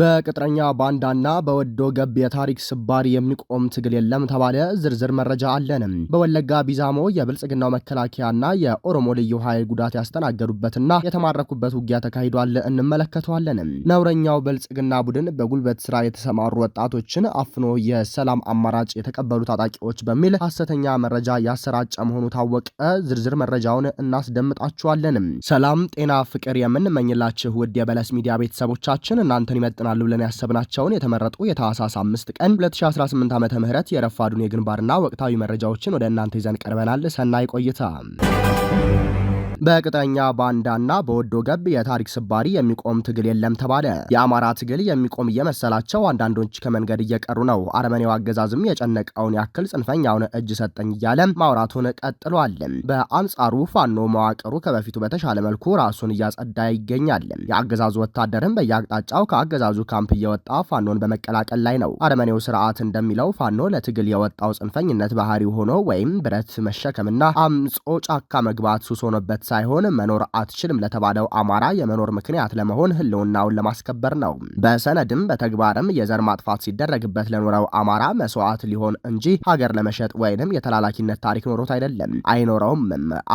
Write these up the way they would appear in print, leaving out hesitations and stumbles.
በቅጥረኛ ባንዳና በወዶ ገብ የታሪክ ስባሪ የሚቆም ትግል የለም ተባለ። ዝርዝር መረጃ አለን። በወለጋ ቢዛሞ የብልጽግናው መከላከያና የኦሮሞ ልዩ ኃይል ጉዳት ያስተናገዱበትና የተማረኩበት ውጊያ ተካሂዷል። እንመለከተዋለን። ነውረኛው ብልጽግና ቡድን በጉልበት ስራ የተሰማሩ ወጣቶችን አፍኖ የሰላም አማራጭ የተቀበሉ ታጣቂዎች በሚል ሐሰተኛ መረጃ ያሰራጨ መሆኑ ታወቀ። ዝርዝር መረጃውን እናስደምጣችኋለን። ሰላም፣ ጤና፣ ፍቅር የምንመኝላችሁ ውድ የበለስ ሚዲያ ቤተሰቦቻችን እናንተን ይመጥናሉ ብለን ያሰብናቸውን የተመረጡ የታህሳስ 5 ቀን 2018 ዓ.ም የረፋዱን የግንባርና ወቅታዊ መረጃዎችን ወደ እናንተ ይዘን ቀርበናል። ሰናይ ቆይታ። በቅጥረኛ ባንዳና በወዶ ገብ የታሪክ ስባሪ የሚቆም ትግል የለም ተባለ። የአማራ ትግል የሚቆም እየመሰላቸው አንዳንዶች ከመንገድ እየቀሩ ነው። አረመኔው አገዛዝም የጨነቀውን ያክል ጽንፈኛውን እጅ ሰጠኝ እያለ ማውራቱን ቀጥሏል። በአንጻሩ ፋኖ መዋቅሩ ከበፊቱ በተሻለ መልኩ ራሱን እያጸዳ ይገኛል። የአገዛዙ ወታደርም በየአቅጣጫው ከአገዛዙ ካምፕ እየወጣ ፋኖን በመቀላቀል ላይ ነው። አረመኔው ስርዓት እንደሚለው ፋኖ ለትግል የወጣው ጽንፈኝነት ባህሪው ሆኖ ወይም ብረት መሸከምና አምጾ ጫካ መግባት ሱስ ሆኖበት ሳይሆን መኖር አትችልም ለተባለው አማራ የመኖር ምክንያት ለመሆን ህልውናውን ለማስከበር ነው። በሰነድም በተግባርም የዘር ማጥፋት ሲደረግበት ለኖረው አማራ መስዋዕት ሊሆን እንጂ ሀገር ለመሸጥ ወይንም የተላላኪነት ታሪክ ኖሮት አይደለም፣ አይኖረውም።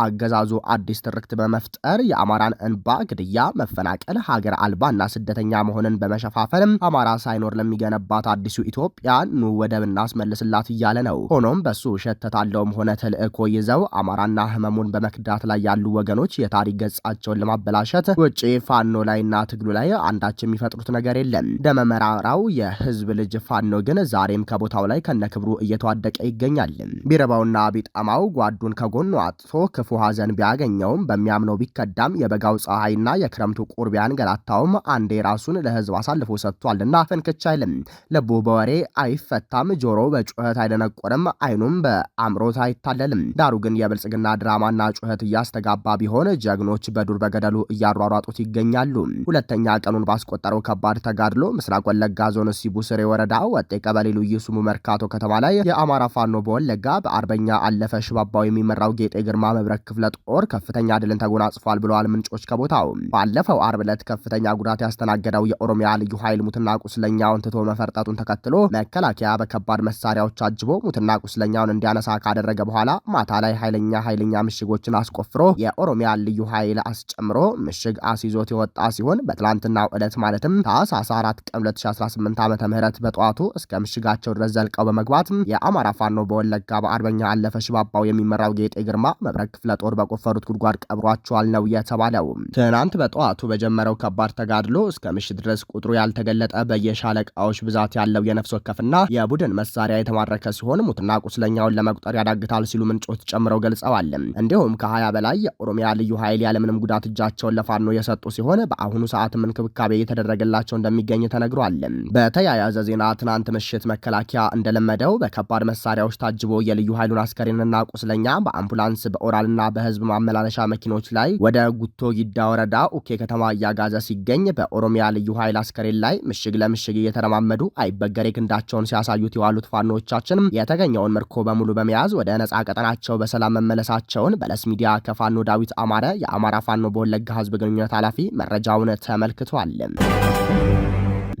አገዛዙ አዲስ ትርክት በመፍጠር የአማራን እንባ፣ ግድያ፣ መፈናቀል፣ ሀገር አልባና ስደተኛ መሆንን በመሸፋፈንም አማራ ሳይኖር ለሚገነባት አዲሱ ኢትዮጵያ ኑ ወደብ እናስመልስላት እያለ ነው። ሆኖም በሱ ውሸት ተታለውም ሆነ ተልእኮ ይዘው አማራና ህመሙን በመክዳት ላይ ያሉ ወገኖች የታሪክ ገጻቸውን ለማበላሸት ውጪ ፋኖ ላይና ትግሉ ላይ አንዳች የሚፈጥሩት ነገር የለም። ደመመራራው የህዝብ ልጅ ፋኖ ግን ዛሬም ከቦታው ላይ ከነክብሩ እየተዋደቀ ይገኛል። ቢረባውና ቢጣማው ጓዱን ከጎኑ አጥቶ ክፉ ሀዘን ቢያገኘውም በሚያምነው ቢከዳም የበጋው ፀሐይና የክረምቱ ቁር ቢያንገላታውም አንዴ ራሱን ለህዝብ አሳልፎ ሰጥቷልና ፍንክች አይልም። ልቡ በወሬ አይፈታም፣ ጆሮ በጩኸት አይደነቆርም፣ አይኑም በአምሮት አይታለልም። ዳሩ ግን የብልጽግና ድራማና ጩኸት እያስተጋባ ቢሆን ጀግኖች በዱር በገደሉ እያሯሯጡት ይገኛሉ። ሁለተኛ ቀኑን ባስቆጠረው ከባድ ተጋድሎ ምስራቅ ወለጋ ዞን ሲቡ ስሬ ወረዳ ወጤ ቀበሌ ልዩ ስሙ መርካቶ ከተማ ላይ የአማራ ፋኖ በወለጋ በአርበኛ አለፈ ሽባባው የሚመራው ጌጤ ግርማ መብረክ ክፍለ ጦር ከፍተኛ ድልን ተጎናጽፏል ብለዋል ምንጮች ከቦታው። ባለፈው አርብ ዕለት ከፍተኛ ጉዳት ያስተናገደው የኦሮሚያ ልዩ ኃይል ሙትና ቁስለኛውን ትቶ መፈርጠጡን ተከትሎ መከላከያ በከባድ መሳሪያዎች አጅቦ ሙትና ቁስለኛውን እንዲያነሳ ካደረገ በኋላ ማታ ላይ ኃይለኛ ምሽጎችን አስቆፍሮ የኦሮሚያ ልዩ ኃይል አስጨምሮ ምሽግ አስይዞት የወጣ ሲሆን በትላንትናው ዕለት ማለትም ታህሳስ 4 ቀን 2018 ዓ.ም በጠዋቱ እስከ ምሽጋቸው ድረስ ዘልቀው በመግባት የአማራ ፋኖ በወለጋ በአርበኛ አለፈ ሽባባው የሚመራው ጌጤ ግርማ መብረክ ክፍለ ጦር በቆፈሩት ጉድጓድ ቀብሯቸዋል ነው የተባለው። ትናንት በጠዋቱ በጀመረው ከባድ ተጋድሎ እስከ ምሽት ድረስ ቁጥሩ ያልተገለጠ በየሻለቃዎች ብዛት ያለው የነፍስ ወከፍና የቡድን መሳሪያ የተማረከ ሲሆን ሙትና ቁስለኛውን ለመቁጠር ያዳግታል ሲሉ ምንጮች ጨምረው ገልጸዋል። እንዲሁም ከ20 በላይ የኦሮሚያ ልዩ ኃይል ያለምንም ጉዳት እጃቸውን ለፋኖ የሰጡ ሲሆን በአሁኑ ሰዓትም እንክብካቤ እየተደረገላቸው እንደሚገኝ ተነግሯል። በተያያዘ ዜና ትናንት ምሽት መከላከያ እንደለመደው በከባድ መሳሪያዎች ታጅቦ የልዩ ኃይሉን አስከሬንና ቁስለኛ በአምቡላንስ በኦራልና በህዝብ ማመላለሻ መኪኖች ላይ ወደ ጉቶ ጊዳ ወረዳ ኡኬ ከተማ እያጋዘ ሲገኝ በኦሮሚያ ልዩ ኃይል አስከሬን ላይ ምሽግ ለምሽግ እየተረማመዱ አይበገሬ ክንዳቸውን ሲያሳዩት የዋሉት ፋኖቻችን የተገኘውን ምርኮ በሙሉ በመያዝ ወደ ነጻ ቀጠናቸው በሰላም መመለሳቸውን በለስ ሚዲያ ከፋኖ ዳዊት አማረ የአማራ ፋኖ በወለጋ ህዝብ ግንኙነት ኃላፊ መረጃውን ተመልክቷል።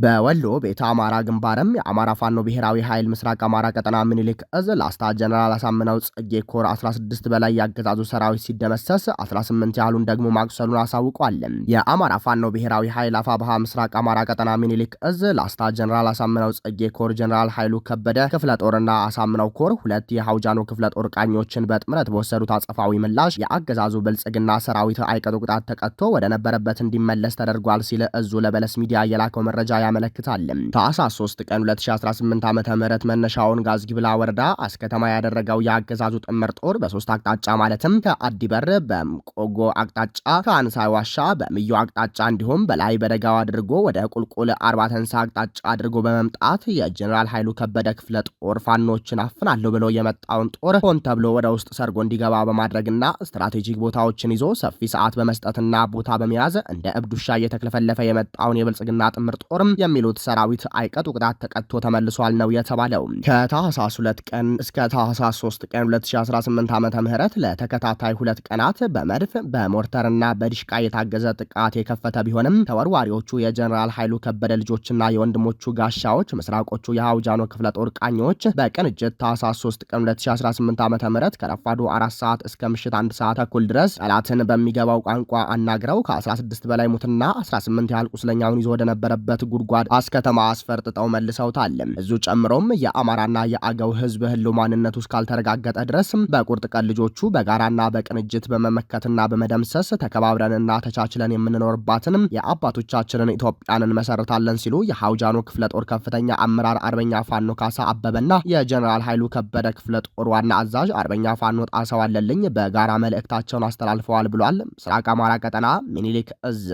በወሎ ቤተ አማራ ግንባርም የአማራ ፋኖ ብሔራዊ ኃይል ምስራቅ አማራ ቀጠና ምኒልክ እዝ ላስታ ጀነራል አሳምነው ጽጌ ኮር 16 በላይ ያገዛዙ ሰራዊት ሲደመሰስ 18 ያህሉን ደግሞ ማቁሰሉን አሳውቋል። የአማራ ፋኖ ብሔራዊ ኃይል አፋብሃ ምስራቅ አማራ ቀጠና ምኒልክ እዝ ላስታ ጀነራል አሳምነው ጽጌ ኮር ጀነራል ኃይሉ ከበደ ክፍለ ጦርና አሳምነው ኮር ሁለት የሐውጃኖ ክፍለ ጦር ቃኞችን በጥምረት በወሰዱት አጸፋዊ ምላሽ የአገዛዙ ብልጽግና ሰራዊት አይቀጡ ቅጣት ተቀጥቶ ወደ ነበረበት እንዲመለስ ተደርጓል ሲል እዙ ለበለስ ሚዲያ የላከው መረጃ ያመለክታል። ታህሳስ 3 ቀን 2018 ዓ.ም መነሻውን ጋዝጊብላ ወረዳ አስከተማ ያደረገው የአገዛዙ ጥምር ጦር በሶስት አቅጣጫ ማለትም ከአዲበር በምቆጎ አቅጣጫ፣ ከአንሳይ ዋሻ በምዮ አቅጣጫ እንዲሁም በላይ በደጋው አድርጎ ወደ ቁልቁል አርባ ተንሳ አቅጣጫ አድርጎ በመምጣት የጀነራል ኃይሉ ከበደ ክፍለ ጦር ፋኖችን አፍናለሁ ብሎ የመጣውን ጦር ሆን ተብሎ ወደ ውስጥ ሰርጎ እንዲገባ በማድረግና ስትራቴጂክ ቦታዎችን ይዞ ሰፊ ሰዓት በመስጠትና ቦታ በመያዝ እንደ እብዱሻ እየተክለፈለፈ የመጣውን የብልጽግና ጥምር ጦርም የሚሉት ሰራዊት አይቀጡ ቅጣት ተቀጥቶ ተመልሷል ነው የተባለው። ከታህሳስ 2 ቀን እስከ ታህሳስ 3 ቀን 2018 ዓመተ ምህረት ለተከታታይ 2 ቀናት በመድፍ በሞርተርና በዲሽቃ የታገዘ ጥቃት የከፈተ ቢሆንም ተወርዋሪዎቹ የጀነራል ኃይሉ ከበደ ልጆችና የወንድሞቹ ጋሻዎች ምስራቆቹ የሃውጃኖ ክፍለ ጦር ቃኞች በቅንጅት ታህሳስ 3 ቀን 2018 ዓመተ ምህረት ከረፋዱ 4 ሰዓት እስከ ምሽት 1 ሰዓት ተኩል ድረስ ጠላትን በሚገባው ቋንቋ አናግረው ከ16 በላይ ሙትና 18 ያህል ቁስለኛውን ይዞ ወደ ነበረበት ጉድጓድ አስከተማ አስፈርጥጠው መልሰውታል። እዙ ጨምሮም የአማራና የአገው ህዝብ ህልው ማንነቱ እስካልተረጋገጠ ድረስ በቁርጥ ቀን ልጆቹ በጋራና በቅንጅት በመመከትና በመደምሰስ ተከባብረንና ተቻችለን የምንኖርባትን የአባቶቻችንን ኢትዮጵያን እንመሰርታለን ሲሉ የሃውጃኖ ክፍለ ጦር ከፍተኛ አመራር አርበኛ ፋኖ ካሳ አበበና የጀነራል ኃይሉ ከበደ ክፍለ ጦር ዋና አዛዥ አርበኛ ፋኖ ጣሰው አለልኝ በጋራ መልእክታቸውን አስተላልፈዋል ብሏል። ምስራቅ አማራ ቀጠና ሚኒሊክ እዝ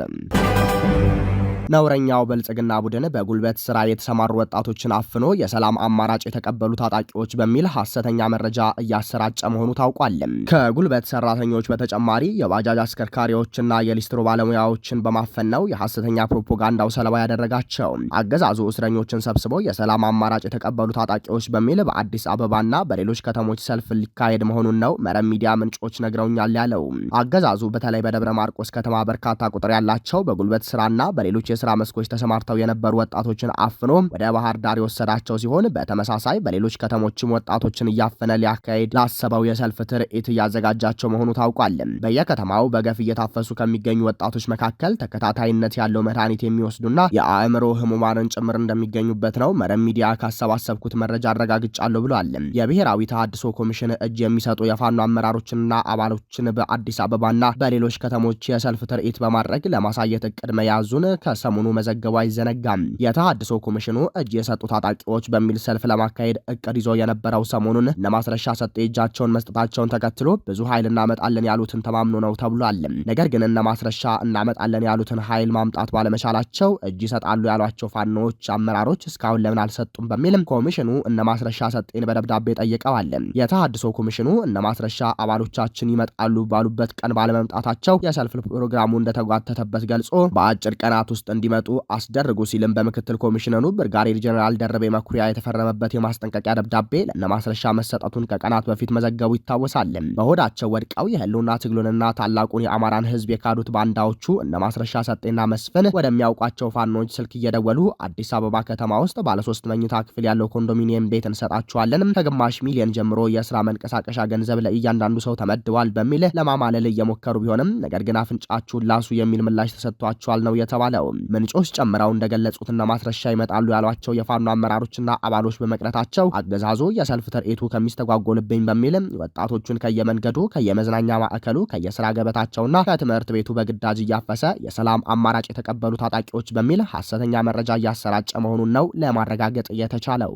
ነውረኛው ብልጽግና ቡድን በጉልበት ስራ የተሰማሩ ወጣቶችን አፍኖ የሰላም አማራጭ የተቀበሉ ታጣቂዎች በሚል ሐሰተኛ መረጃ እያሰራጨ መሆኑ ታውቋል። ከጉልበት ሰራተኞች በተጨማሪ የባጃጅ አሽከርካሪዎችና የሊስትሮ ባለሙያዎችን በማፈን ነው የሐሰተኛ ፕሮፓጋንዳው ሰለባ ያደረጋቸው። አገዛዙ እስረኞችን ሰብስቦ የሰላም አማራጭ የተቀበሉ ታጣቂዎች በሚል በአዲስ አበባና በሌሎች ከተሞች ሰልፍ ሊካሄድ መሆኑን ነው መረብ ሚዲያ ምንጮች ነግረውኛል ያለው። አገዛዙ በተለይ በደብረ ማርቆስ ከተማ በርካታ ቁጥር ያላቸው በጉልበት ስራና በሌሎች የስራ መስኮች ተሰማርተው የነበሩ ወጣቶችን አፍኖ ወደ ባህር ዳር የወሰዳቸው ሲሆን በተመሳሳይ በሌሎች ከተሞችም ወጣቶችን እያፈነ ሊያካሄድ ላሰበው የሰልፍ ትርኢት እያዘጋጃቸው መሆኑ ታውቋል። በየከተማው በገፍ እየታፈሱ ከሚገኙ ወጣቶች መካከል ተከታታይነት ያለው መድኃኒት የሚወስዱና የአእምሮ ህሙማንን ጭምር እንደሚገኙበት ነው መረብ ሚዲያ ካሰባሰብኩት መረጃ አረጋግጫለሁ ብሏል። የብሔራዊ ተሃድሶ ኮሚሽን እጅ የሚሰጡ የፋኖ አመራሮችንና አባሎችን በአዲስ አበባና በሌሎች ከተሞች የሰልፍ ትርኢት በማድረግ ለማሳየት እቅድ መያዙን ሰሞኑ መዘገቡ አይዘነጋም። የተሃድሶ ኮሚሽኑ እጅ የሰጡ ታጣቂዎች በሚል ሰልፍ ለማካሄድ እቅድ ይዞ የነበረው ሰሞኑን ለማስረሻ ሰጤ እጃቸውን መስጠታቸውን ተከትሎ ብዙ ኃይል እናመጣለን ያሉትን ተማምኖ ነው ተብሏል። ነገር ግን እነማስረሻ እናመጣለን ያሉትን ኃይል ማምጣት ባለመቻላቸው እጅ ይሰጣሉ ያሏቸው ፋኖዎች አመራሮች እስካሁን ለምን አልሰጡም በሚል ኮሚሽኑ እነማስረሻ ሰጤን በደብዳቤ ጠይቀዋል። የተሃድሶ ኮሚሽኑ እነማስረሻ አባሎቻችን ይመጣሉ ባሉበት ቀን ባለመምጣታቸው የሰልፍ ፕሮግራሙ እንደተጓተተበት ገልጾ በአጭር ቀናት ውስጥ እንዲመጡ አስደርጉ ሲልም በምክትል ኮሚሽነሩ ብርጋዴር ጀነራል ደረቤ መኩሪያ የተፈረመበት የማስጠንቀቂያ ደብዳቤ ለማስረሻ መሰጠቱን ከቀናት በፊት መዘገቡ ይታወሳል። በሆዳቸው ወድቀው የህልውና ትግሉንና ታላቁን የአማራን ህዝብ የካዱት ባንዳዎቹ እነ ማስረሻ ሰጤና መስፍን ወደሚያውቋቸው ፋኖች ስልክ እየደወሉ አዲስ አበባ ከተማ ውስጥ ባለ3 መኝታ ክፍል ያለው ኮንዶሚኒየም ቤት እንሰጣቸዋለን፣ ከግማሽ ሚሊዮን ጀምሮ የስራ መንቀሳቀሻ ገንዘብ ለእያንዳንዱ ሰው ተመድቧል በሚል ለማማለል እየሞከሩ ቢሆንም ነገር ግን አፍንጫችሁን ላሱ የሚል ምላሽ ተሰጥቷቸዋል ነው የተባለው። ምንጮች ጨምረው እንደገለጹትና ማስረሻ ይመጣሉ ያሏቸው የፋኖ አመራሮችና አባሎች በመቅረታቸው አገዛዙ የሰልፍ ትርኢቱ ከሚስተጓጎልብኝ በሚል ወጣቶቹን ከየመንገዱ ከየመዝናኛ ማዕከሉ ከየስራ ገበታቸውና ከትምህርት ቤቱ በግዳጅ እያፈሰ የሰላም አማራጭ የተቀበሉ ታጣቂዎች በሚል ሐሰተኛ መረጃ እያሰራጨ መሆኑን ነው ለማረጋገጥ የተቻለው።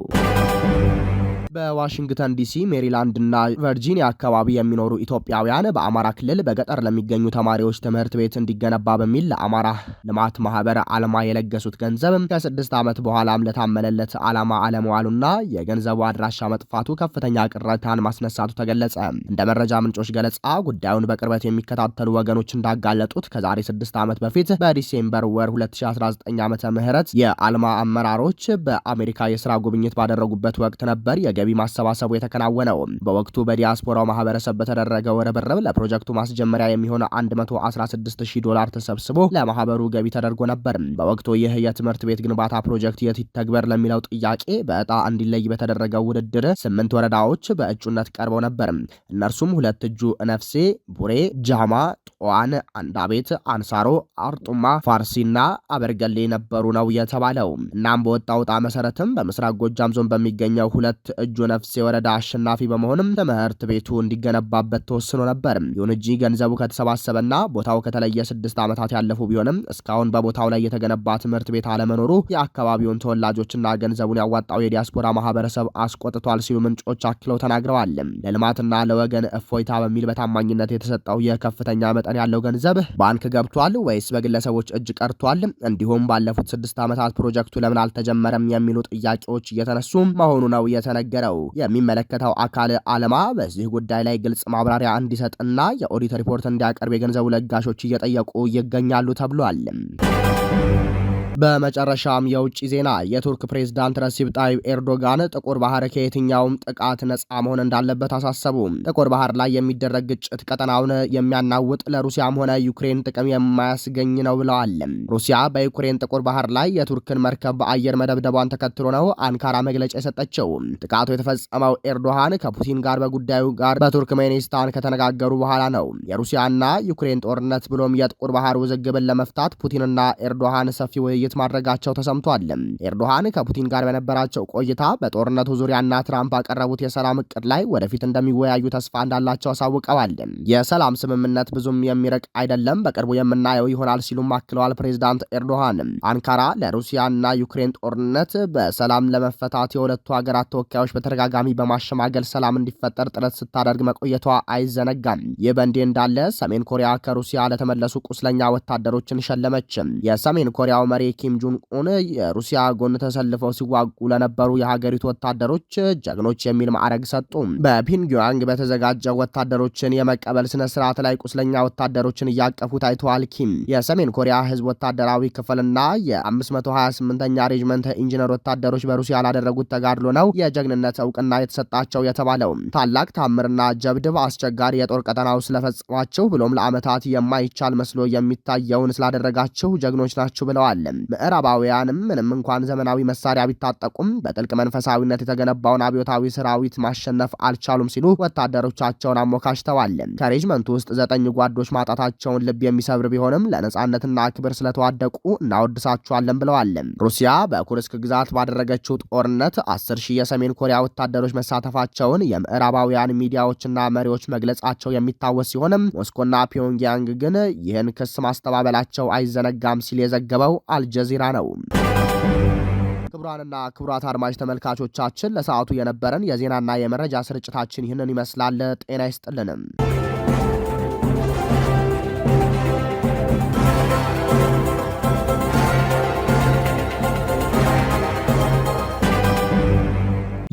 በዋሽንግተን ዲሲ፣ ሜሪላንድ እና ቨርጂኒያ አካባቢ የሚኖሩ ኢትዮጵያውያን በአማራ ክልል በገጠር ለሚገኙ ተማሪዎች ትምህርት ቤት እንዲገነባ በሚል ለአማራ ልማት ማህበር ዓላማ የለገሱት ገንዘብ ከ6 ዓመት በኋላም ለታመነለት ዓላማ አለመዋሉና የገንዘቡ አድራሻ መጥፋቱ ከፍተኛ ቅሬታን ማስነሳቱ ተገለጸ። እንደ መረጃ ምንጮች ገለጻ ጉዳዩን በቅርበት የሚከታተሉ ወገኖች እንዳጋለጡት ከዛሬ 6 ዓመት በፊት በዲሴምበር ወር 2019 ዓመተ ምህረት የአልማ አመራሮች በአሜሪካ የስራ ጉብኝት ባደረጉበት ወቅት ነበር ገቢ ማሰባሰቡ የተከናወነው። በወቅቱ በዲያስፖራው ማህበረሰብ በተደረገው ርብርብ ለፕሮጀክቱ ማስጀመሪያ የሚሆን $116,000 ተሰብስቦ ለማህበሩ ገቢ ተደርጎ ነበር። በወቅቱ ይህ የትምህርት ቤት ግንባታ ፕሮጀክት የት ይተግበር ለሚለው ጥያቄ በዕጣ እንዲለይ በተደረገው ውድድር 8 ወረዳዎች በእጩነት ቀርበው ነበር። እነርሱም ሁለት እጁ፣ ነፍሴ፣ ቡሬ፣ ጃማ፣ ጧን፣ አንዳቤት፣ አንሳሮ፣ አርጡማ፣ ፋርሲና አበርገሌ ነበሩ ነው የተባለው። እናም በወጣው ዕጣ መሰረትም በምስራቅ ጎጃም ዞን በሚገኘው ሁለት እጁ ነፍሴ ወረዳ አሸናፊ በመሆንም ትምህርት ቤቱ እንዲገነባበት ተወስኖ ነበር። ይሁን እንጂ ገንዘቡ ከተሰባሰበና ቦታው ከተለየ 6 ዓመታት ያለፉ ቢሆንም እስካሁን በቦታው ላይ የተገነባ ትምህርት ቤት አለመኖሩ የአካባቢውን ተወላጆችና ገንዘቡን ያዋጣው የዲያስፖራ ማህበረሰብ አስቆጥቷል ሲሉ ምንጮች አክለው ተናግረዋል። ለልማትና ለወገን እፎይታ በሚል በታማኝነት የተሰጠው የከፍተኛ መጠን ያለው ገንዘብ ባንክ ገብቷል ወይስ በግለሰቦች እጅ ቀርቷል? እንዲሁም ባለፉት 6 ዓመታት ፕሮጀክቱ ለምን አልተጀመረም የሚሉ ጥያቄዎች እየተነሱ መሆኑ ነው የተነገረው። የሚመለከተው አካል ዓላማ በዚህ ጉዳይ ላይ ግልጽ ማብራሪያ እንዲሰጥና የኦዲት ሪፖርት እንዲያቀርብ የገንዘቡ ለጋሾች እየጠየቁ ይገኛሉ ተብሏል። በመጨረሻም የውጭ ዜና የቱርክ ፕሬዝዳንት ረሲብ ጣይብ ኤርዶጋን ጥቁር ባህር ከየትኛውም ጥቃት ነጻ መሆን እንዳለበት አሳሰቡ። ጥቁር ባህር ላይ የሚደረግ ግጭት ቀጠናውን የሚያናውጥ ለሩሲያም ሆነ ዩክሬን ጥቅም የማያስገኝ ነው ብለዋል። ሩሲያ በዩክሬን ጥቁር ባህር ላይ የቱርክን መርከብ በአየር መደብደቧን ተከትሎ ነው አንካራ መግለጫ የሰጠችው። ጥቃቱ የተፈጸመው ኤርዶሃን ከፑቲን ጋር በጉዳዩ ጋር በቱርክሜኒስታን ከተነጋገሩ በኋላ ነው። የሩሲያና ዩክሬን ጦርነት ብሎም የጥቁር ባህር ውዝግብን ለመፍታት ፑቲንና ኤርዶሃን ሰፊ ውይይት ማድረጋቸው ተሰምቷል። ኤርዶሃን ከፑቲን ጋር በነበራቸው ቆይታ በጦርነቱ ዙሪያና ትራምፕ ያቀረቡት የሰላም እቅድ ላይ ወደፊት እንደሚወያዩ ተስፋ እንዳላቸው አሳውቀዋል። የሰላም ስምምነት ብዙም የሚርቅ አይደለም፣ በቅርቡ የምናየው ይሆናል ሲሉም አክለዋል። ፕሬዝዳንት ኤርዶሃን አንካራ ለሩሲያና ዩክሬን ጦርነት በሰላም ለመፈታት የሁለቱ ሀገራት ተወካዮች በተደጋጋሚ በማሸማገል ሰላም እንዲፈጠር ጥረት ስታደርግ መቆየቷ አይዘነጋም። ይህ በእንዲህ እንዳለ ሰሜን ኮሪያ ከሩሲያ ለተመለሱ ቁስለኛ ወታደሮችን ሸለመች። የሰሜን ኮሪያው መሪ ኪም ጆንግ ኡን የሩሲያ ጎን ተሰልፈው ሲዋጉ ለነበሩ የሀገሪቱ ወታደሮች ጀግኖች የሚል ማዕረግ ሰጡ። በፒንግያንግ በተዘጋጀው ወታደሮችን የመቀበል ስነ ስርዓት ላይ ቁስለኛ ወታደሮችን እያቀፉ ታይተዋል። ኪም የሰሜን ኮሪያ ህዝብ ወታደራዊ ክፍልና የ528ኛ ሬጅመንት ኢንጂነር ወታደሮች በሩሲያ ላደረጉት ተጋድሎ ነው የጀግንነት እውቅና የተሰጣቸው የተባለው። ታላቅ ታምርና ጀብድ በአስቸጋሪ የጦር ቀጠናው ስለፈጸማችሁ ብሎም ለዓመታት የማይቻል መስሎ የሚታየውን ስላደረጋችሁ ጀግኖች ናችሁ ብለዋል። ምዕራባውያንም ምንም እንኳን ዘመናዊ መሳሪያ ቢታጠቁም በጥልቅ መንፈሳዊነት የተገነባውን አብዮታዊ ሰራዊት ማሸነፍ አልቻሉም ሲሉ ወታደሮቻቸውን አሞካሽተዋል። ከሬጅመንቱ ውስጥ 9 ጓዶች ማጣታቸውን ልብ የሚሰብር ቢሆንም ለነጻነትና ክብር ስለተዋደቁ እናወድሳቸዋለን ብለዋል። ሩሲያ በኩርስክ ግዛት ባደረገችው ጦርነት 10,000 የሰሜን ኮሪያ ወታደሮች መሳተፋቸውን የምዕራባውያን ሚዲያዎችና መሪዎች መግለጻቸው የሚታወስ ሲሆንም ሞስኮና ፒዮንግያንግ ግን ይህን ክስ ማስተባበላቸው አይዘነጋም ሲል የዘገበው አልጀዚራ ነው። ክቡራንና ክቡራት አድማጭ ተመልካቾቻችን ለሰዓቱ የነበረን የዜናና የመረጃ ስርጭታችን ይህንን ይመስላል። ጤና ይስጥልንም።